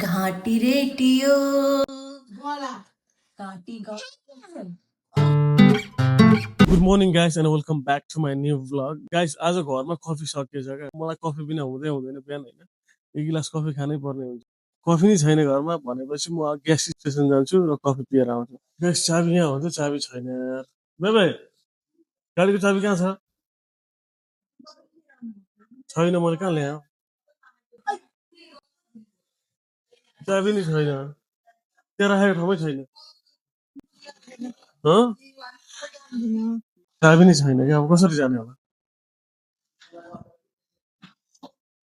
घाटी ratio Good morning guys and welcome back to my new vlog. Guys, आज घरमा coffee सकिएछ क्या मलाई कफी बिना हुँदै हुँदैन बिहान हैन एक गिलास कफी खानै पर्ने हुन्छ कफी नै छैन घरमा भनेपछि म ग्यास स्टेसन जान्छु र कफी पिएर आउँछु गाइस चाबी यहाँ हुन्छ चाबी छैन यार बेबे गाडीको चाबी कहाँ छ छैन मैले कहाँ ल्याएँ चाबी नै छैन त्यहाँ राखेको ठाउँमै छैन ह चाबी नै छैन क्या अब कसरी जाने होला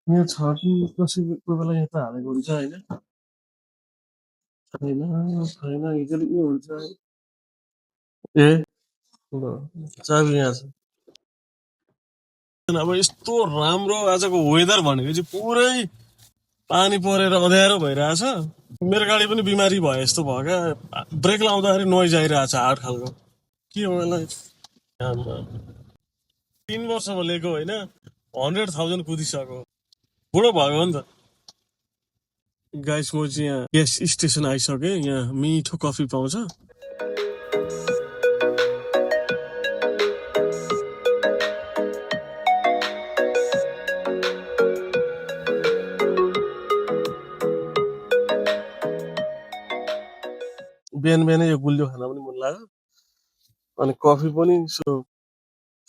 यहाँ छ कि कसै कोही बेला यहाँ त हालेको हुन्छ हैन छैन छैन इजली के हुन्छ ए ल चाबी यहाँ छ अब यस्तो राम्रो आजको वेदर भनेको चाहिँ पुरै पानी परेर अँध्यारो भइरहेछ मेरो गाडी पनि बिमारी भयो जस्तो भयो क्या ब्रेक लाउँदाखेरि नोइज आइरहेछ हार्ड खालको के हो यसलाई आम्मा। 3 वर्षमा लिएको होइन 100,000 कुदिसक्यो बुढो भयो हो नि त गाइस म चाहिँ यहाँ ग्यास स्टेसन आइसकेँ यहाँ मिठो कफी पाउँछ बिहान बिहानै यो गुलियो खान पनि मन लाग्यो अनि कफी पनि सो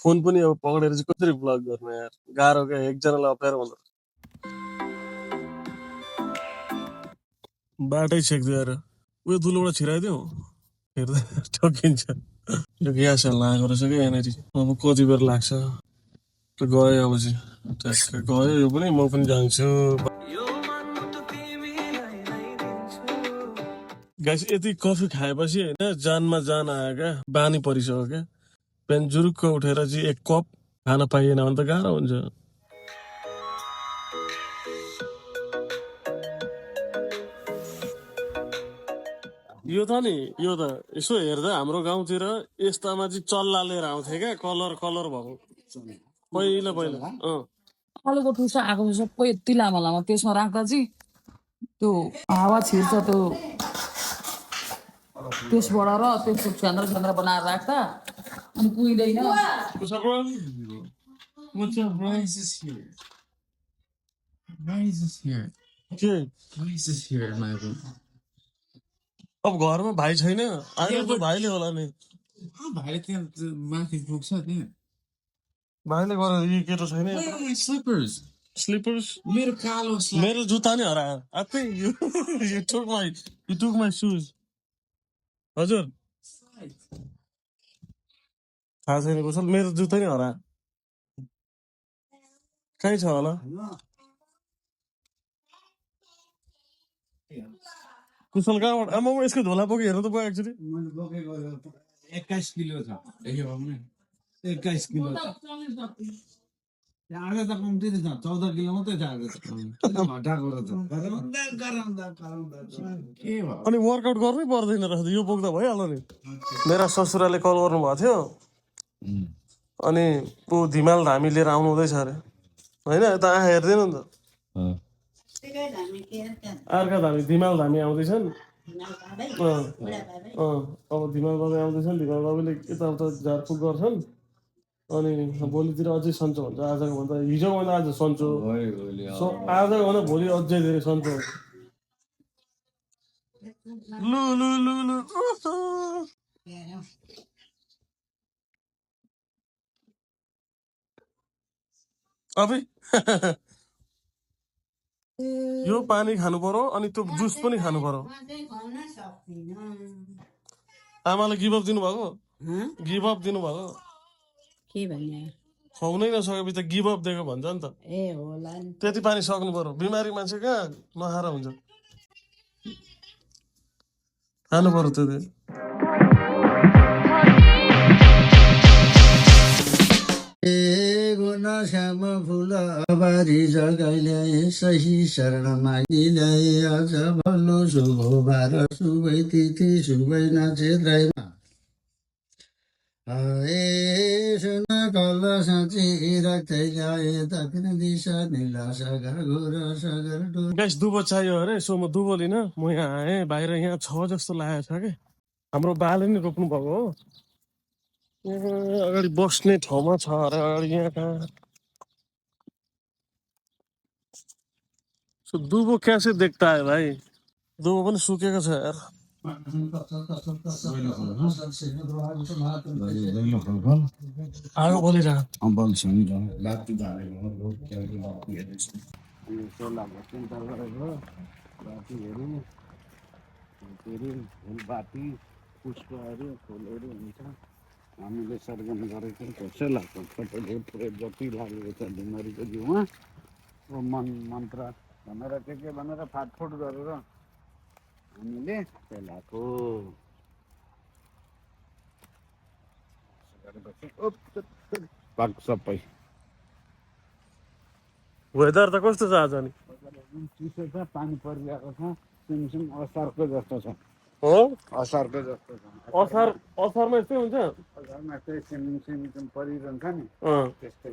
फोन पनि अब पक्रेर चाहिँ कसरी ब्लग गर्ने यार गाह्रो क्या एकजनालाई अप्ठ्यारो हुन्छ बाटै छेक्दियो यार उयो दुलोबाट छिराइदियो हेर्दा ठकिन्छ यो ग्यास लागेको रहेछ क्या यहाँनिर अब कति बेर लाग्छ त गयो अब चाहिँ ट्याक्क गयो यो पनि म पनि जान्छु गाइस यति कफी खाएपछि होइन जानमा जान आयो क्या बानी परिसक्यो क्या बिहान जुरुक्क उठेर चाहिँ एक कप खान पाइएन भने त गाह्रो हुन्छ यो त नि यो त यसो हेर्दा हाम्रो गाउँतिर यस्तामा चाहिँ चल्ला लिएर आउँथे क्या कलर कलर भएको पहिला पहिला आलुको टुसा आएको छ सबै यति लामो लामो त्यसमा राख्दा चाहिँ त्यो हावा छिर्छ त्यो त्यसबाट र त्यसको छ्यान्द्र छ्यान्द्र बनाएर राख्दा अनि कुहिँदैन What's up, bro? Why is this here? Why is this here? के Why is this here in my room? अब घरमा भाइ छैन आएर त भाइले होला नि भाइले त्यहाँ माथि पुग्छ त्यहाँ भाइले गरेर यी केटो छैन Where are my slippers? Slippers मेरो कालो slipper. मेरो जुत्ता नि हरायो I think you took my shoes हजुर थाहा छैन कुशल मेरो जुत्ता नि हरायो कहीँ छ होला कुशल कहाँबाट आमा यसको झोला बोकी हेर्नु त भयो एक्चुली मैले बोकेको 21 किलो छ देख्यो भने 21 किलो छ आधा त कम्ती छ 14 किलो मात्रै छ आज हटाएको रहेछ के भयो अनि वर्कआउट गर्नै पर्दैन रहेछ यो बोक्दा भइहाल्यो नि मेरा ससुराले कल गर्नुभएको थियो अनि ऊ धिमाल धामी लिएर आउनु हुँदैछ अरे होइन यता आँखा हेर्दैन नि त अर्का धामी धिमाल धामी आउँदैछन् अब धिमाल बाबा आउँदैछन् धिमाल बाबुले यताउता झारफुक गर्छन् अनि भोलितिर अझै सन्चो हुन्छ आजको भन्दा हिजो भन्दा आज सन्चो आजको भन्दा भोलि अझै धेरै सन्चो हुन्छ लु लु लु लु अबे यो पानी खानु पर्यो अनि त्यो जुस पनि खानु पर्यो आमाले गिभ अप दिनुभएको गिभ अप दिनुभएको के भन्ने खुवाउनै नसकेपछि त गिभ अप दिएको भन्छ नि त ए होला नि त्यति पानी सक्नु पर्यो बिमारी मान्छे कहाँ नखाएर हुन्छ खानु पर्यो त्यति श्याम फुल अबारी जगाइल्याए सही शरण मागिल्याए आज भलो शुभ बार शुभै तिथि शुभै नक्षत्रमा सुन कल साँची राख्दै ल्याए दक्षिण दिशा नीला सागर घोर सागर डोर। गाइस दुबो चाहियो अरे सो म दुबो लिन म यहाँ आएँ बाहिर यहाँ छ जस्तो लागेको छ कि हाम्रो बाले नि रोप्नु भएको हो यहाँ अगाडि बस्ने ठाउँमा छ अरे अगाडि यहाँ कहाँ सो दुबो कैसे देख्ता है भाइ दुबो पनि सुकेको छ यार आगो बोलिरहेको फुलपाती पुष्पहरू फुलहरू हुन्छ हामीले सर्जन गरेको कसै लाग्छ सबैले प्रयोग जति लागेको छ बिमारीको जिउमा ओ मन मन्त्र भनेर के भनेर फाटफुट गरेर हामीले सेलाएको गरेपछि भाग सबै वेदर त कस्तो छ आज नि चिसो छ पानी परिरहेको छ सिमसिम असारको जस्तो छ हो असारको जस्तो छ असार असारमा यस्तै हुन्छ घरमा चाहिँ सिमिङ सिमिङ परिरहन्छ नि अँ त्यस्तै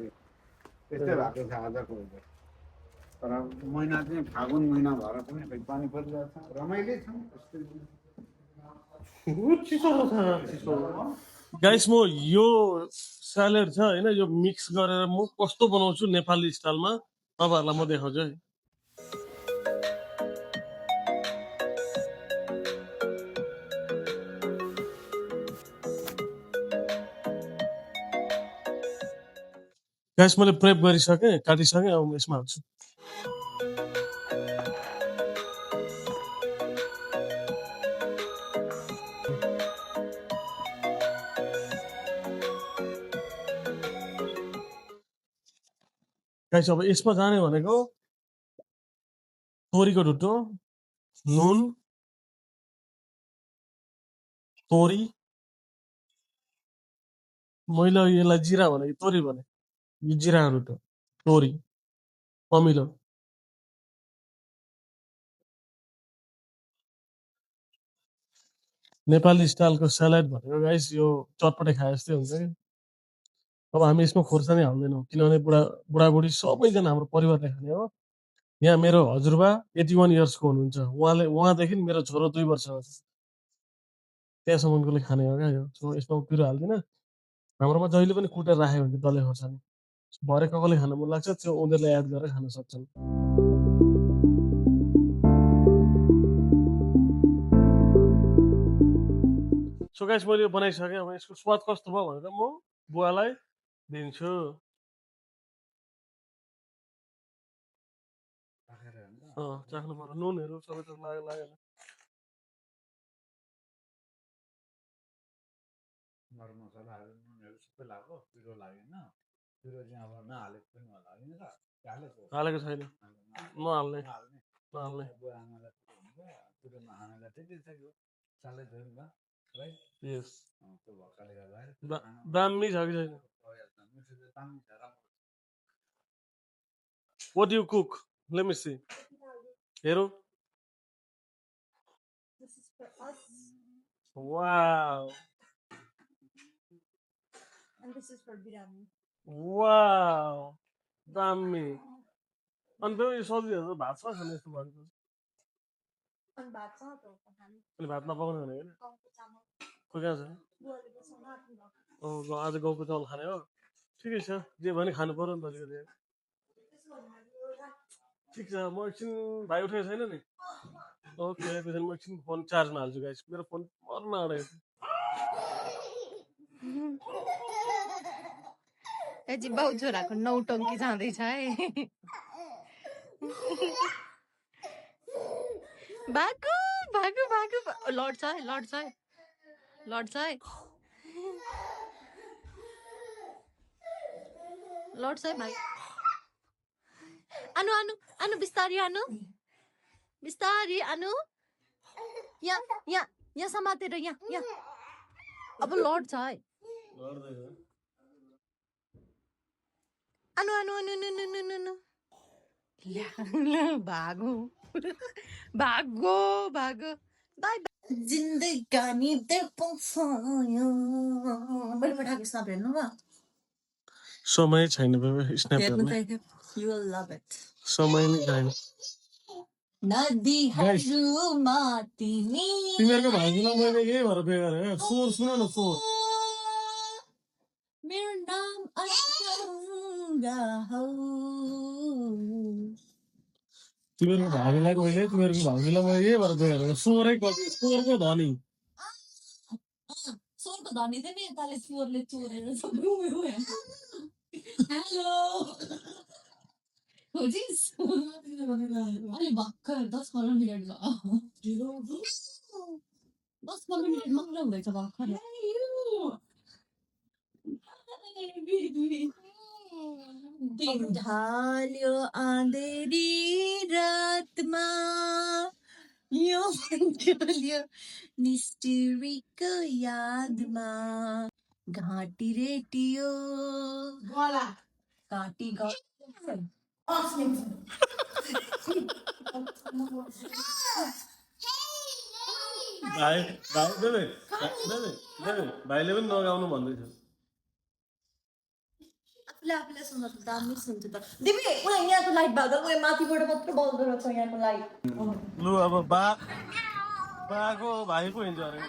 त्यस्तै भएको छ आजको वेदर तर महिना चाहिँ फागुन महिना भएर पनि खै पानी परिरहेको छ रमाइलो छ त्यस्तै गाइस म यो स्यालेड छ होइन यो मिक्स गरेर म कस्तो बनाउँछु नेपाली स्टाइलमा तपाईँहरूलाई म देखाउँछु है गाइस मैले प्रेप गरिसकेँ काटिसकेँ अब म यसमा हाल्छु गाइस अब यसमा जाने भनेको तोरीको ढुट्टो नुन तोरी मैले यसलाई जिरा भने कि तोरी भने यो जिराको ढुट्टो तोरी अमिलो नेपाली स्टाइलको स्यालेड भनेको गाइस यो चटपटे खाए जस्तै हुन्छ कि अब हामी यसमा खोर्सानी हाल्दैनौँ किनभने बुढाबुढी सबैजना हाम्रो परिवारले खाने हो यहाँ मेरो हजुरबा 81 इयर्सको हुनुहुन्छ उहाँदेखि मेरो छोरो 2 वर्षको छ त्यहाँसम्मकोले खाने हो क्या यो सो यसमा पिरो हाल्दिनँ हाम्रोमा जहिले पनि कुटेर राखेको हुन्छ डल्ले खोर्सानी भरे कसले खान मन लाग्छ त्यो उनीहरूले एड गरेर खान सक्छन् सो गाइस मैले यो बनाइसकेँ अब यसको स्वाद कस्तो भयो भनेर म बुवालाई दिन्छु चाख्नु पर्यो नुनहरू सबै त लागेन मरमसलाहरू नुनहरू सबै लाग्यो पिरो लागेन पिरो चाहिँ अब नहालेको पनि होला होइन त हालेको छैन नहाल्ने नहाल्ने बुवा आमालाई पिरो नहाल्नेलाई ठिकै छ यो सालै धुयो भयो है यस त्यो भएकोले गर्दा दामी छ कि छैन मिठो चाहिँ दामी छ राम्रो What do you cook? Let me see. Hero? Wow. Wow. दामी अनि त्यो यो सब्जीहरू त भात छ खाने जस्तो भएको अनि भात नपकाउने भने होइन खोइ कहाँ छ आज गाउँको चामल खाने हो ठिकै छ जे भने खानु पर्यो नि त अलिकति ठिक छ म एकछिन भाइ उठेको छैन नि ओके त्यसरी म एकछिन फोन चार्जमा हाल्छु गाइस मेरो फोन मर्न आँटेको जी बाउ छोराको नौटङ्की जाँदैछ है भागो भागो भागो लड्छ है लड्छ है लड्छ है लड्छ है भाइ आनु आनु आनु बिस्तारी आनु बिस्तारी आनु यहाँ यहाँ यहाँ समातेर यहाँ यहाँ अब लड्छ है आनु आनु आनु आनु आनु आनु भागो भागो भागो बाई जिन्दगानी दर्पण छाया मैले पठाएको स्न्याप हेर्नु भयो समय छैन बाबा स्न्याप हेर्नु हेर्ने त यु विल लभ इट समय नै छैन नदीहरूमा तिमी तिमीहरूको भाइजीलाई मैले यही भएर बिहे गरेँ स्वर सुन न स्वर मेरो नाम अनङ्गा हौ तिमीहरूको भाइलाई मैले तिमीहरूको भाइजीलाई मैले यही भएर बिहे गरेँ स्वरै स्वरको धनी स्वरको धनी चाहिँ नि यताले स्वरले चोरेर सबै उयो हेलो खोजिस् अलि भर्खर 10-15 मिनट भयो 10-15 मिनट मात्र हुँदैछ भर्खर दिन ढल्यो अँधेरी रातमा यो ढल्यो निष्ठुरीको यादमा घाँटी रेटियो घाँटी भाइ भाइ देवे भाइले पनि नगाउनु भन्दैछ आफूले सुन्दा त दामी सुन्छ त दिदी उहाँ यहाँको लाइट भएको उयो माथिबाट मात्र बल्दो रहेछ यहाँको लाइट लु अब बाको भाइको हिँड्छ अरे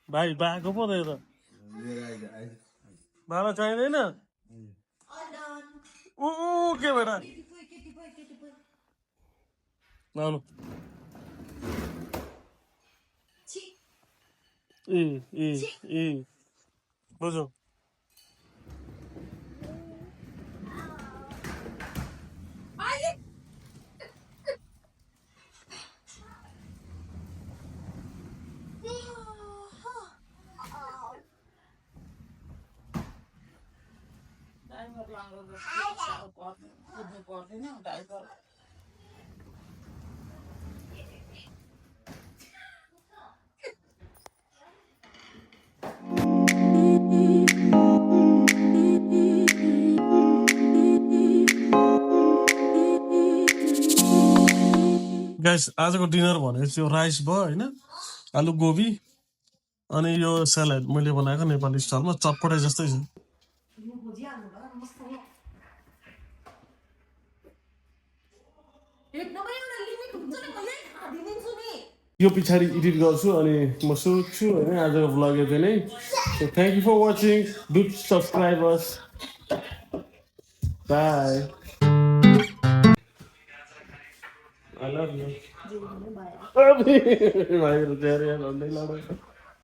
भाइ बाको पो त यो त भाडा चाहिँदैन ऊ के भएर लाउनु ए बुझौ गाइस आजको डिनर भनेपछि यो राइस भयो होइन आलु गोबी अनि यो सलाद मैले बनाएको नेपाली स्टाइलमा चटपटे जस्तै छ यो पछाडि एडिट गर्छु अनि म सोच्छु होइन आजको भ्लग यति नै so thank you for watching do subscribe us bye I love you. भाइहरू चाहिँ अरे भन्दै लड